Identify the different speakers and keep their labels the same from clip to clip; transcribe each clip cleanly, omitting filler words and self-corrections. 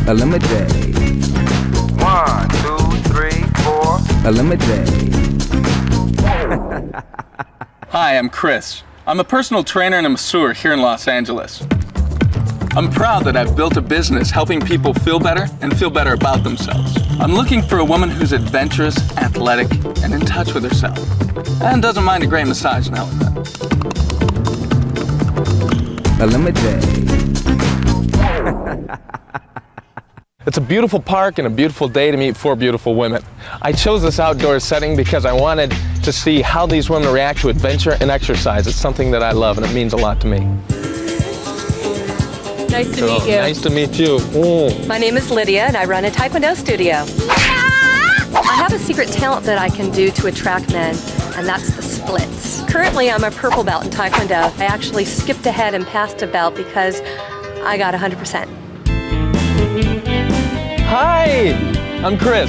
Speaker 1: ElimiDATE.
Speaker 2: 1, 2, 3, 4.
Speaker 1: ElimiDATE.
Speaker 3: Hi, I'm Chris. I'm a personal trainer and a masseur here in Los Angeles. I'm proud that I've built a business helping people feel better and feel better about themselves. I'm looking for a woman who's adventurous, athletic, and in touch with herself, and doesn't mind a great massage now and then.
Speaker 1: ElimiDATE.
Speaker 4: It's a beautiful park and a beautiful day to meet 4 beautiful women. I chose this outdoor setting because I wanted to see how these women react to adventure and exercise. It's something that I love and it means a lot to me.
Speaker 5: Nice to meet you.
Speaker 4: Nice to meet you.
Speaker 5: My name is Lydia and I run a Taekwondo studio. I have a secret talent that I can do to attract men, and that's the splits. Currently, I'm a purple belt in Taekwondo. I actually skipped ahead and passed a belt because I got 100%.
Speaker 4: Hi, I'm Chris.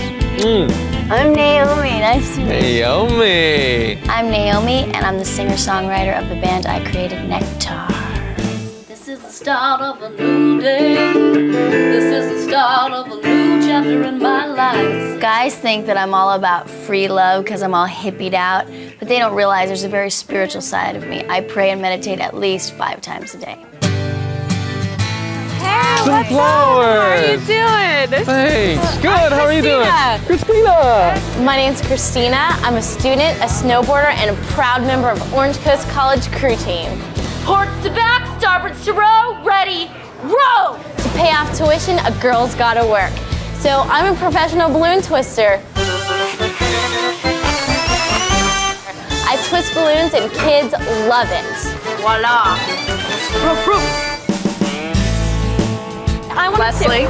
Speaker 6: I'm Naomi, nice to meet you.
Speaker 4: Naomi.
Speaker 6: I'm Naomi, and I'm the singer-songwriter of the band I created, Nectar.
Speaker 7: This is the start of a new day. This is the start of a new chapter in my life.
Speaker 6: Guys think that I'm all about free love because I'm all hippied out, but they don't realize there's a very spiritual side of me. I pray and meditate at least 5 times a day.
Speaker 4: Some flowers.
Speaker 5: How are you doing?
Speaker 4: Thanks. Good. How are you doing?
Speaker 5: Cristina.
Speaker 4: Cristina.
Speaker 8: My name's Cristina. I'm a student, a snowboarder, and a proud member of Orange Coast College crew team.
Speaker 7: Ports to back, starboards to row, ready, row!
Speaker 8: To pay off tuition, a girl's gotta work. So I'm a professional balloon twister. I twist balloons and kids love it.
Speaker 7: Voila!
Speaker 8: I want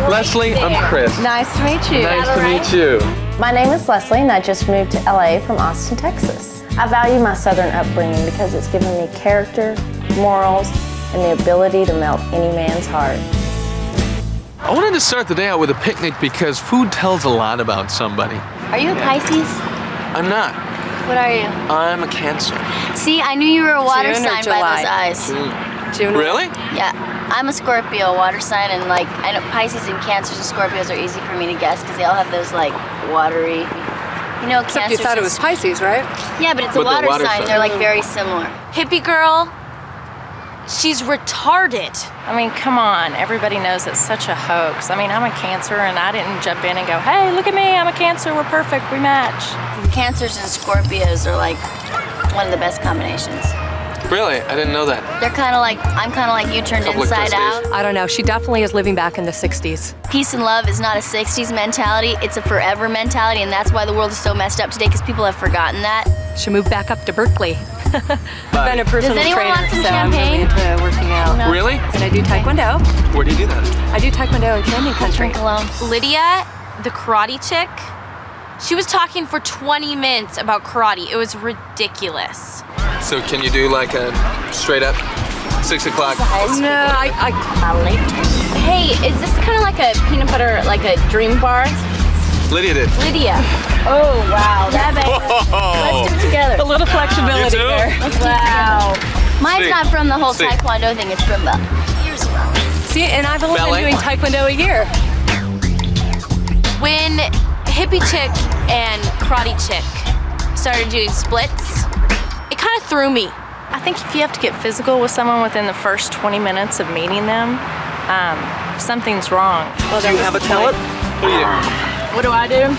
Speaker 4: Leslie, I'm Chris.
Speaker 8: Nice to meet you.
Speaker 4: Nice to meet you.
Speaker 8: My name is Leslie, and I just moved to LA from Austin, Texas. I value my Southern upbringing because it's given me character, morals, and the ability to melt any man's heart.
Speaker 4: I wanted to start the day out with a picnic because food tells a lot about somebody.
Speaker 6: Are you a Pisces?
Speaker 4: I'm not.
Speaker 6: What are you?
Speaker 4: I'm a Cancer.
Speaker 6: See, I knew you were a water
Speaker 5: June or
Speaker 6: sign by
Speaker 5: July?
Speaker 6: those eyes.
Speaker 5: June.
Speaker 4: Really?
Speaker 6: Yeah, I'm a Scorpio, water sign, and like, I know Pisces and Cancers and Scorpios are easy for me to guess because they all have those like watery, you know,
Speaker 5: Except
Speaker 6: Cancers.
Speaker 5: you thought it was Pisces, right?
Speaker 6: Yeah, but it's
Speaker 4: But
Speaker 6: a
Speaker 4: they're
Speaker 6: water
Speaker 4: water
Speaker 6: sign.
Speaker 4: signs.
Speaker 6: They're like very similar.
Speaker 7: Hippie girl, she's retarded.
Speaker 9: I mean, come on, everybody knows it's such a hoax. I mean, I'm a Cancer and I didn't jump in and go, hey, look at me, I'm a Cancer, we're perfect, we match.
Speaker 6: Cancers and Scorpios are like one of the best combinations.
Speaker 4: Really? I didn't know that.
Speaker 6: They're kind of like, I'm kind of like you turned
Speaker 4: Couple of
Speaker 6: inside
Speaker 4: Christies.
Speaker 6: out.
Speaker 5: I don't know. She definitely is living back in the 60s.
Speaker 6: Peace and love is not a 60s mentality, it's a forever mentality, and that's why the world is so messed up today because people have forgotten that.
Speaker 5: She moved back up to Berkeley. I've been a personal
Speaker 6: anyone
Speaker 5: trainer,
Speaker 6: want some
Speaker 5: so I'm really
Speaker 6: champagne?
Speaker 5: into working out.
Speaker 6: No.
Speaker 4: Really?
Speaker 5: And I do Taekwondo.
Speaker 4: Where do you do that?
Speaker 5: I do Taekwondo in Canyon Country.
Speaker 6: Drink alone.
Speaker 7: Lydia, the karate chick, she was talking for 20 minutes about karate. It was ridiculous.
Speaker 4: So can you do like a straight up 6 o'clock?
Speaker 5: No,
Speaker 8: Hey, is this kind of like a peanut butter, like a dream bar?
Speaker 4: Lydia did.
Speaker 8: Lydia. Oh, wow. That
Speaker 4: Whoa!
Speaker 8: Let's do it together.
Speaker 5: a little flexibility
Speaker 4: You too?
Speaker 5: there.
Speaker 8: Wow.
Speaker 6: Mine's
Speaker 4: See.
Speaker 6: not from the whole
Speaker 4: See.
Speaker 6: Taekwondo thing, it's from the years ago.
Speaker 5: See, and I've only
Speaker 4: Ballet?
Speaker 5: been doing Taekwondo a year.
Speaker 7: When hippie chick and karate chick started doing splits, it kind of threw me.
Speaker 9: I think if you have to get physical with someone within the first 20 minutes of meeting them, something's wrong.
Speaker 5: Well,
Speaker 4: Do you have a talent? What do you do?
Speaker 8: What do I do?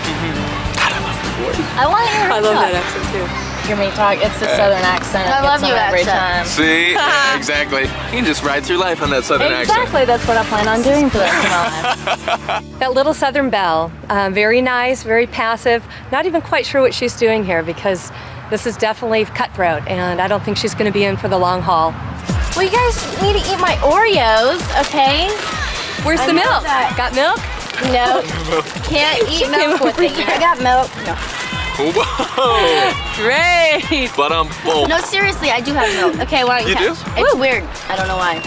Speaker 6: I want to hear her
Speaker 5: I love
Speaker 6: talk.
Speaker 5: that accent too.
Speaker 9: Hear me talk, it's the Southern accent.
Speaker 6: I
Speaker 9: It
Speaker 6: love
Speaker 9: gets
Speaker 6: your
Speaker 9: them every
Speaker 6: accent.
Speaker 9: time.
Speaker 4: See? Yeah, exactly. You can just ride through life on that Southern accent.
Speaker 8: Exactly, that's what I plan on doing for the rest of my life.
Speaker 5: That little Southern belle, very nice, very passive. Not even quite sure what she's doing here because this is definitely cutthroat, and I don't think she's going to be in for the long haul.
Speaker 8: Well, you guys need to eat my Oreos, okay?
Speaker 5: Where's the
Speaker 8: know
Speaker 5: milk?
Speaker 8: that.
Speaker 5: Got milk?
Speaker 8: No, can't eat milk with it. I got milk.
Speaker 4: Whoa!
Speaker 5: Great!
Speaker 4: But boom.
Speaker 6: No, seriously, I do have milk. Okay, why don't you
Speaker 4: You
Speaker 6: catch?
Speaker 4: do?
Speaker 6: It's weird. I don't know why.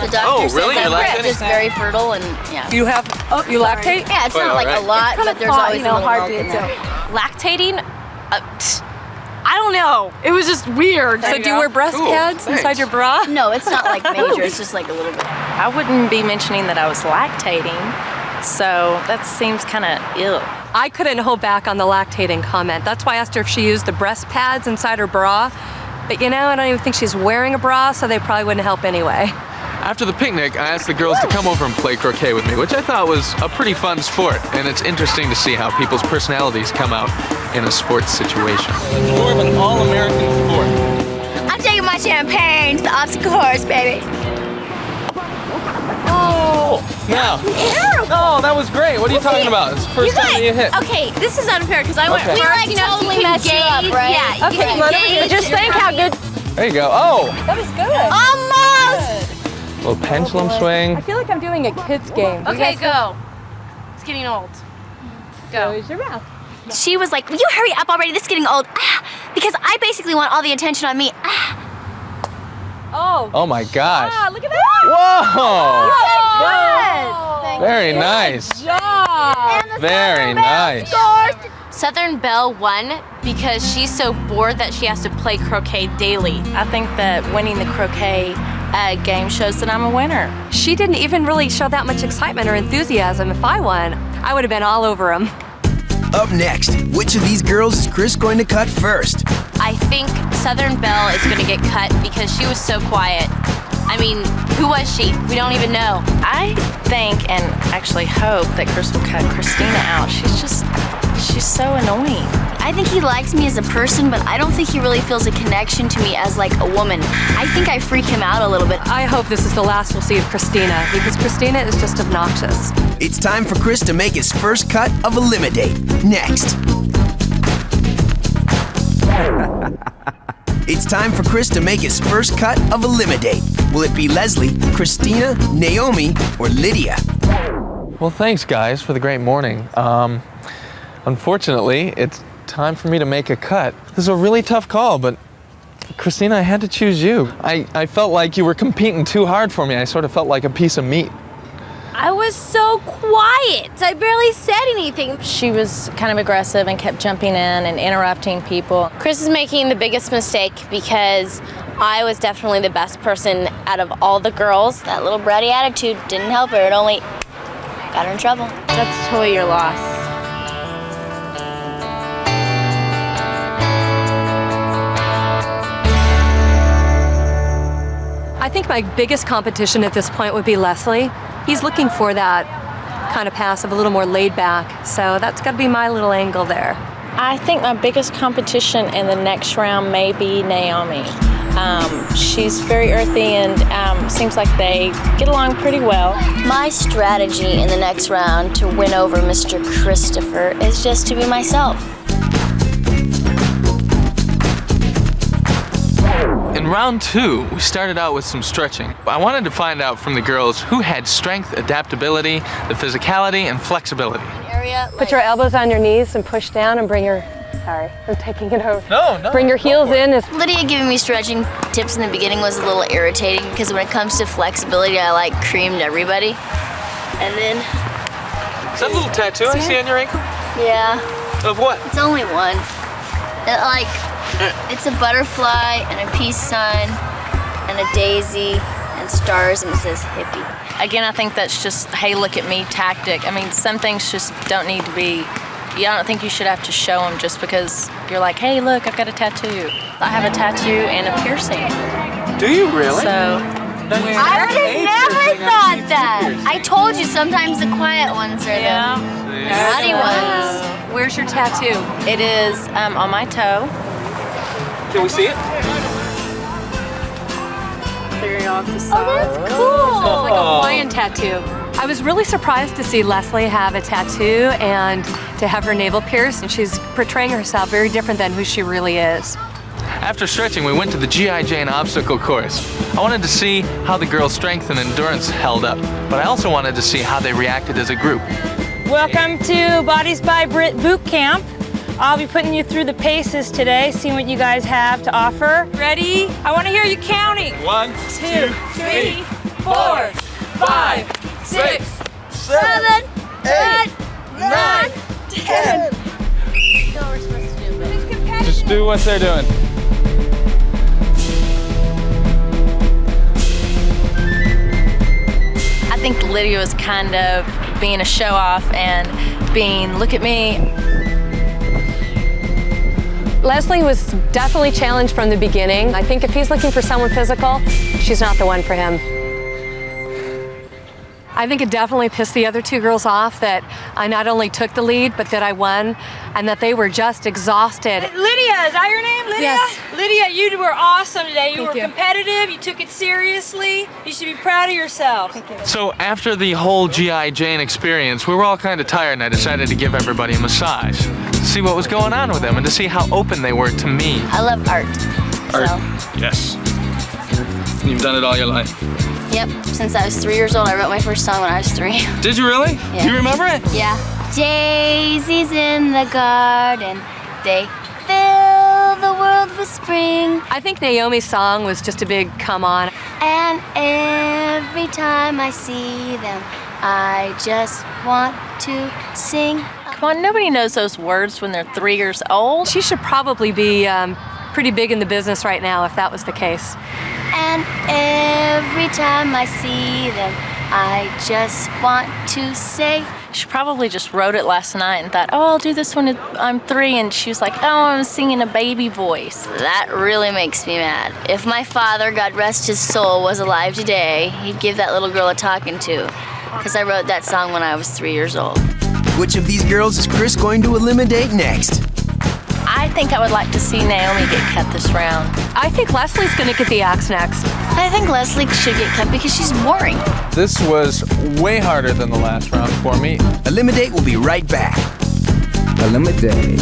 Speaker 6: The doctor
Speaker 4: Oh,
Speaker 6: says
Speaker 4: really?
Speaker 6: I'm
Speaker 4: You're lactating?
Speaker 6: just very fertile and yeah.
Speaker 5: You have, you lactate?
Speaker 6: Yeah, it's
Speaker 4: Quite
Speaker 6: not like
Speaker 4: alright.
Speaker 6: a lot, but there's always a little milk in there.
Speaker 7: Lactating? I don't know. It was just weird.
Speaker 5: So do you wear breast
Speaker 4: Cool,
Speaker 5: pads
Speaker 4: thanks.
Speaker 5: inside your bra?
Speaker 6: No, it's not like major. It's just like a little bit.
Speaker 9: I wouldn't be mentioning that I was lactating. So that seems kind of ill.
Speaker 5: I couldn't hold back on the lactating comment. That's why I asked her if she used the breast pads inside her bra. But you know, I don't even think she's wearing a bra, so they probably wouldn't help anyway.
Speaker 4: After the picnic, I asked the girls to come over and play croquet with me, which I thought was a pretty fun sport. And it's interesting to see how people's personalities come out in a sports situation. It's more of an all-American sport.
Speaker 6: I'm taking my champagne to the obstacle course, baby.
Speaker 4: Oh! Now. Oh, that was great. What are you talking about? It's the first time that you hit.
Speaker 7: Okay, this is unfair because I went
Speaker 4: Okay.
Speaker 6: We
Speaker 7: first.
Speaker 6: like
Speaker 7: You know,
Speaker 6: totally
Speaker 7: you can
Speaker 6: messed you up,
Speaker 7: gauge-
Speaker 6: right?
Speaker 7: Yeah.
Speaker 5: Okay, but just think how good.
Speaker 4: There you go. Oh!
Speaker 5: That was good.
Speaker 6: Almost!
Speaker 4: Little pendulum swing.
Speaker 5: I feel like I'm doing a kid's game.
Speaker 7: Okay, go. It's getting old. Go.
Speaker 5: Close your mouth.
Speaker 6: She was like, will you hurry up already? This is getting old. Because I basically want all the attention on me.
Speaker 5: Oh.
Speaker 4: Oh my gosh.
Speaker 5: Ah, look at that.
Speaker 4: Whoa! Very nice. Very nice.
Speaker 7: Southern Belle won because she's so bored that she has to play croquet daily.
Speaker 9: I think that winning the croquet game shows that I'm a winner.
Speaker 5: She didn't even really show that much excitement or enthusiasm. If I won, I would have been all over him.
Speaker 10: Up next, which of these girls is Chris going to cut first?
Speaker 7: I think Southern Belle is going to get cut because she was so quiet. I mean, who was she? We don't even know.
Speaker 9: I think and actually hope that Chris will cut Cristina out. She's so annoying.
Speaker 6: I think he likes me as a person, but I don't think he really feels a connection to me as like a woman. I think I freak him out a little bit.
Speaker 5: I hope this is the last we'll see of Cristina, because Cristina is just obnoxious.
Speaker 10: It's time for Chris to make his first cut of ElimiDATE. Next. It's time for Chris to make his first cut of ElimiDATE. Will it be Leslie, Cristina, Naomi, or Lydia?
Speaker 4: Well, thanks guys for the great morning. Unfortunately, it's time for me to make a cut. This is a really tough call, but Cristina, I had to choose you. I felt like you were competing too hard for me. I sort of felt like a piece of meat.
Speaker 7: I was so quiet. I barely said anything.
Speaker 9: She was kind of aggressive and kept jumping in and interrupting people.
Speaker 11: Chris is making the biggest mistake because I was definitely the best person out of all the girls.
Speaker 6: That little bratty attitude didn't help her. It only got her in trouble.
Speaker 11: That's totally your loss.
Speaker 5: I think my biggest competition at this point would be Leslie. He's looking for that kind of passive, a little more laid back. So that's got to be my little angle there.
Speaker 9: I think my biggest competition in the next round may be Naomi. She's very earthy and seems like they get along pretty well.
Speaker 6: My strategy in the next round to win over Mr. Christopher is just to be myself.
Speaker 4: In round 2, we started out with some stretching. I wanted to find out from the girls who had strength, adaptability, the physicality, and flexibility.
Speaker 5: Put your elbows on your knees and push down and bring your, sorry, I'm taking it over.
Speaker 4: No.
Speaker 5: Bring your heels in.
Speaker 6: Lydia giving me stretching tips in the beginning was a little irritating because when it comes to flexibility, I like creamed everybody. And then...
Speaker 4: Is that a little tattoo I see on your ankle?
Speaker 6: Yeah.
Speaker 4: Of what?
Speaker 6: It's only one. It's a butterfly and a peace sign and a daisy and stars and it says hippie.
Speaker 9: Again, I think that's just, hey, look at me tactic. I mean, some things just don't need to be, I don't think you should have to show them just because you're like, hey, look, I've got a tattoo. I have a tattoo and a piercing.
Speaker 4: Do you really?
Speaker 9: So,
Speaker 6: I would have never thought that. I told you sometimes the quiet ones are the naughty ones.
Speaker 5: Where's your tattoo?
Speaker 9: it is on my toe.
Speaker 4: Can we see it?
Speaker 9: Clearing off the
Speaker 5: Oh,
Speaker 9: side.
Speaker 5: that's cool. It's like a Hawaiian tattoo. I was really surprised to see Leslie have a tattoo and to have her navel pierced. And she's portraying herself very different than who she really is.
Speaker 4: After stretching, we went to the G.I. Jane obstacle course. I wanted to see how the girls' strength and endurance held up, but I also wanted to see how they reacted as a group.
Speaker 12: Welcome to Bodies by Brit Boot Camp. I'll be putting you through the paces today, seeing what you guys have to offer. Ready? I want to hear you counting.
Speaker 4: 1,
Speaker 12: 2, 3, 4, 5, 6, 7, 8, 9, 10.
Speaker 4: Just do what they're doing.
Speaker 9: I think Lydia was kind of being a show-off and being, look at me.
Speaker 5: Leslie was definitely challenged from the beginning. I think if he's looking for someone physical, she's not the one for him. I think it definitely pissed the other two girls off that I not only took the lead, but that I won, and that they were just exhausted.
Speaker 12: Lydia, is that your name, Lydia?
Speaker 5: Yes.
Speaker 12: Lydia, you were awesome today. You were competitive, you took it seriously. You should be proud of yourself. Thank you.
Speaker 4: So after the whole G.I. Jane experience, we were all kind of tired, and I decided to give everybody a massage to see what was going on with them and to see how open they were to me.
Speaker 6: I love art.
Speaker 3: Art.
Speaker 6: So.
Speaker 3: Yes. You've done it all your life.
Speaker 6: Yep, since I was 3 years old. I wrote my first song when I was 3.
Speaker 3: Did you really?
Speaker 6: Yeah.
Speaker 3: Do you remember it?
Speaker 6: Yeah. Daisies in the garden, they fill the world with spring.
Speaker 5: I think Naomi's song was just a big come on.
Speaker 6: And every time I see them, I just want to sing.
Speaker 9: Come on, nobody knows those words when they're 3 years old.
Speaker 5: She should probably be pretty big in the business right now if that was the case.
Speaker 6: And every time I see them, I just want to say.
Speaker 9: She probably just wrote it last night and thought, oh, I'll do this when I'm 3. And she was like, oh, I'm singing a baby voice.
Speaker 6: That really makes me mad. If my father, God rest his soul, was alive today, he'd give that little girl a talking to. Because I wrote that song when I was 3 years old.
Speaker 10: Which of these girls is Chris going to eliminate next?
Speaker 9: I think I would like to see Naomi get cut this round.
Speaker 5: I think Leslie's gonna get the axe next.
Speaker 6: I think Leslie should get cut because she's boring.
Speaker 4: This was way harder than the last round for me.
Speaker 10: ElimiDATE will be right back.
Speaker 1: ElimiDATE.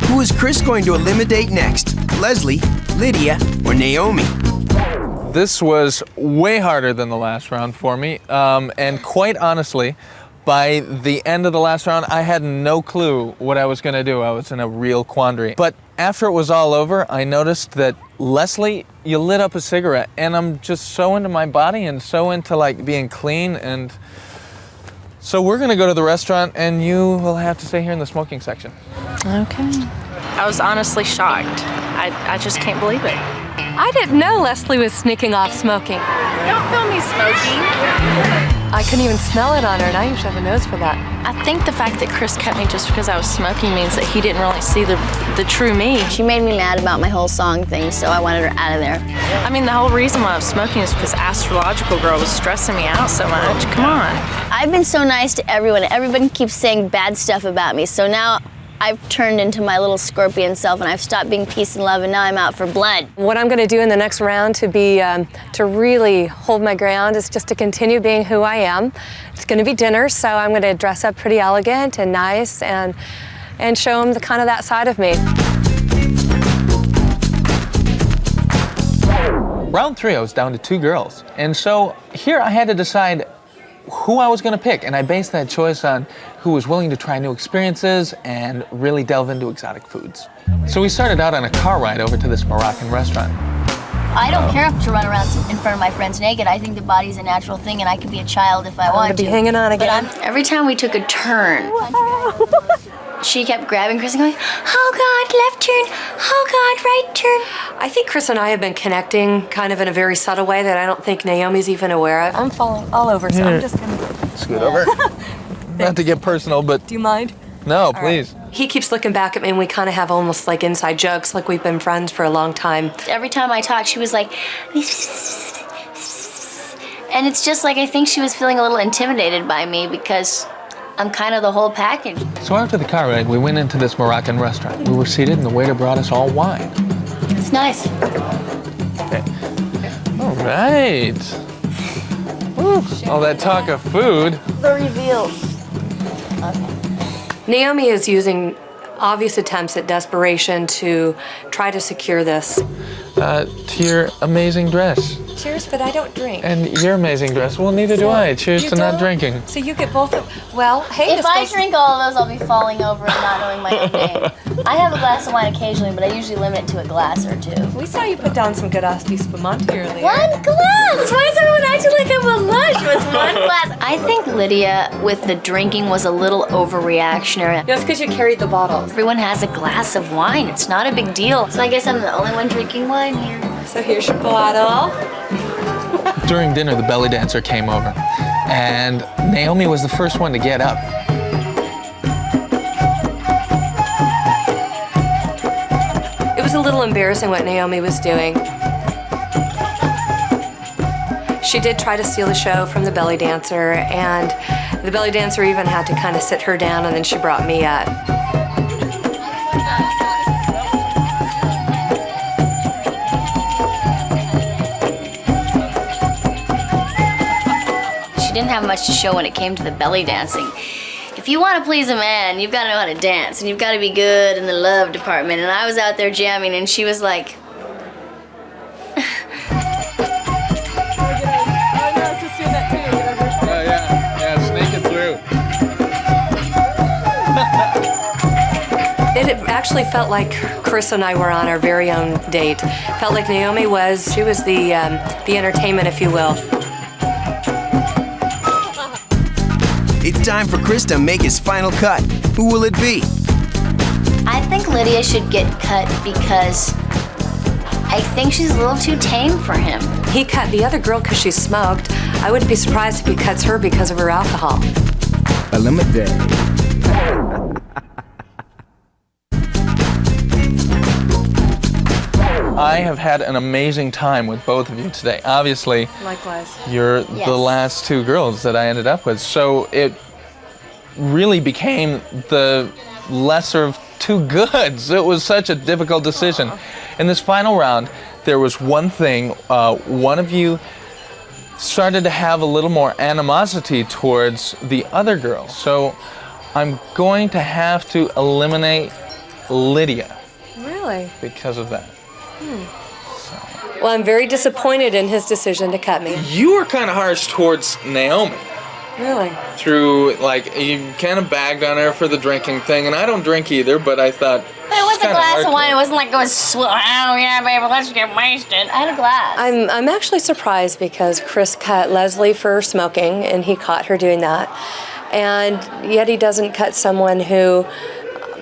Speaker 10: Who is Chris going to eliminate next? Leslie, Lydia, or Naomi?
Speaker 4: This was way harder than the last round for me, and quite honestly, by the end of the last round, I had no clue what I was going to do. I was in a real quandary. But after it was all over, I noticed that, Leslie, you lit up a cigarette, and I'm just so into my body and so into like being clean, and so we're going to go to the restaurant, and you will have to stay here in the smoking section.
Speaker 9: Okay. I was honestly shocked. I just can't believe it.
Speaker 5: I didn't know Leslie was sneaking off smoking.
Speaker 9: Don't film me smoking.
Speaker 5: I couldn't even smell it on her, and I usually have a nose for that.
Speaker 9: I think the fact that Chris cut me just because I was smoking means that he didn't really see the true me.
Speaker 6: She made me mad about my whole song thing, so I wanted her out of there.
Speaker 9: I mean, the whole reason why I was smoking is because Astrological Girl was stressing me out so much. Come on.
Speaker 6: I've been so nice to everyone. Everyone keeps saying bad stuff about me, so now I've turned into my little scorpion self, and I've stopped being peace and love, and now I'm out for blood.
Speaker 5: What I'm going to do in the next round to really hold my ground is just to continue being who I am. It's going to be dinner, so I'm going to dress up pretty elegant and nice and show them the kind of that side of me.
Speaker 4: Round 3, I was down to 2 girls. And so here I had to decide who I was going to pick, and I based that choice on who was willing to try new experiences and really delve into exotic foods. So we started out on a car ride over to this Moroccan restaurant.
Speaker 6: I don't care to run around in front of my friends naked. I think the body's a natural thing, and I could be a child if I wanted to.
Speaker 5: Be hanging on again.
Speaker 6: But every time we took a turn, she kept grabbing Chris and going, oh God, left turn, oh God, right turn.
Speaker 5: I think Chris and I have been connecting kind of in a very subtle way that I don't think Naomi's even aware of. I'm falling all over, so I'm just gonna
Speaker 4: scoot over. Not to get personal, but...
Speaker 5: Do you mind?
Speaker 4: No, please.
Speaker 5: Right. He keeps looking back at me, and we kind of have almost like inside jokes, like we've been friends for a long time.
Speaker 6: Every time I talked, she was like... And it's just like I think she was feeling a little intimidated by me because I'm kind of the whole package.
Speaker 4: So after the car ride, we went into this Moroccan restaurant. We were seated, and the waiter brought us all wine.
Speaker 6: It's nice.
Speaker 4: Okay. All right. Woo. All that talk of food.
Speaker 6: The reveal. Okay.
Speaker 5: Naomi is using obvious attempts at desperation to try to secure this.
Speaker 4: To your amazing dress.
Speaker 5: Cheers, but I don't drink.
Speaker 4: And your amazing dress. Well, neither do I. Cheers to not drinking.
Speaker 5: So you get both of... Well, hey...
Speaker 6: If I drink all of those, I'll be falling over and not knowing my own name. I have a glass of wine occasionally, but I usually limit it to a glass or 2.
Speaker 5: We saw you put down some good Asti Spumante earlier.
Speaker 6: 1 glass! Why is everyone acting like I'm a lush? It was 1 glass. I think Lydia, with the drinking, was a little overreactionary.
Speaker 5: That's because you carried the bottles.
Speaker 6: Everyone has a glass of wine. It's not a big deal. So I guess I'm the only one drinking wine here.
Speaker 5: So here's your bottle.
Speaker 4: During dinner, the belly dancer came over, and Naomi was the first one to get up.
Speaker 5: It was a little embarrassing what Naomi was doing. She did try to steal the show from the belly dancer, and the belly dancer even had to kind of sit her down, and then she brought me up.
Speaker 6: She didn't have much to show when it came to the belly dancing. If you want to please a man, you've got to know how to dance, and you've got to be good in the love department. And I was out there jamming, and she was like,
Speaker 5: It actually felt like Chris and I were on our very own date. Felt like Naomi was, she was the entertainment, if you will.
Speaker 10: It's time for Chris to make his final cut. Who will it be?
Speaker 6: I think Lydia should get cut because I think she's a little too tame for him.
Speaker 5: He cut the other girl because she smoked. I wouldn't be surprised if he cuts her because of her alcohol.
Speaker 1: ElimiDATE.
Speaker 4: I have had an amazing time with both of you today. Obviously,
Speaker 5: Likewise.
Speaker 4: you're the last two girls that I ended up with, so it really became the lesser of two goods. It was such a difficult decision. In this final round, there was one thing. One of you started to have a little more animosity towards the other girl, so I'm going to have to eliminate Lydia.
Speaker 5: Really?
Speaker 4: Because of that.
Speaker 5: Well, I'm very disappointed in his decision to cut me.
Speaker 4: You were kind of harsh towards Naomi.
Speaker 5: Really?
Speaker 4: Through, like, you kind of bagged on her for the drinking thing, and I don't drink either, but I thought.
Speaker 6: But it was a glass of wine. It wasn't like going, oh yeah, baby, let's get wasted. I had a glass.
Speaker 5: I'm actually surprised because Chris cut Leslie for smoking, and he caught her doing that. And yet he doesn't cut someone who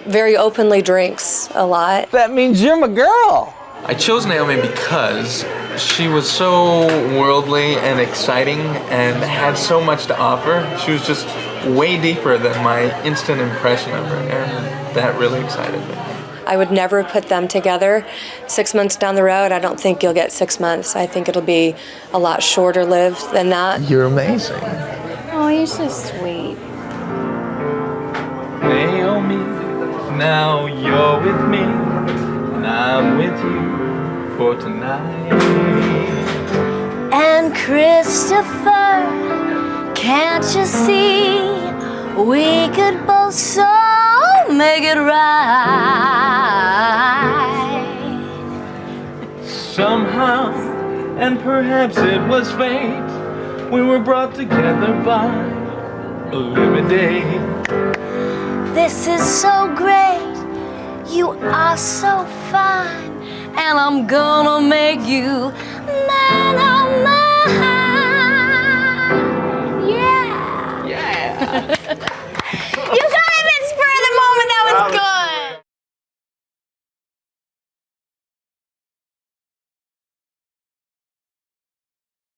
Speaker 5: very openly drinks a lot.
Speaker 4: That means you're my girl. I chose Naomi because she was so worldly and exciting and had so much to offer. She was just way deeper than my instant impression of her, and that really excited me.
Speaker 5: I would never put them together. 6 months down the road, I don't think you'll get 6 months. I think it'll be a lot shorter lived than that.
Speaker 4: You're amazing.
Speaker 6: Oh, you're so sweet.
Speaker 4: Naomi, now you're with me, and I'm with you for tonight.
Speaker 7: And Christopher, can't you see we could both so make it right?
Speaker 4: Somehow, and perhaps it was fate, we were brought together by ElimiDATE.
Speaker 7: This is so great, you are so fine, and I'm gonna make you man, oh man.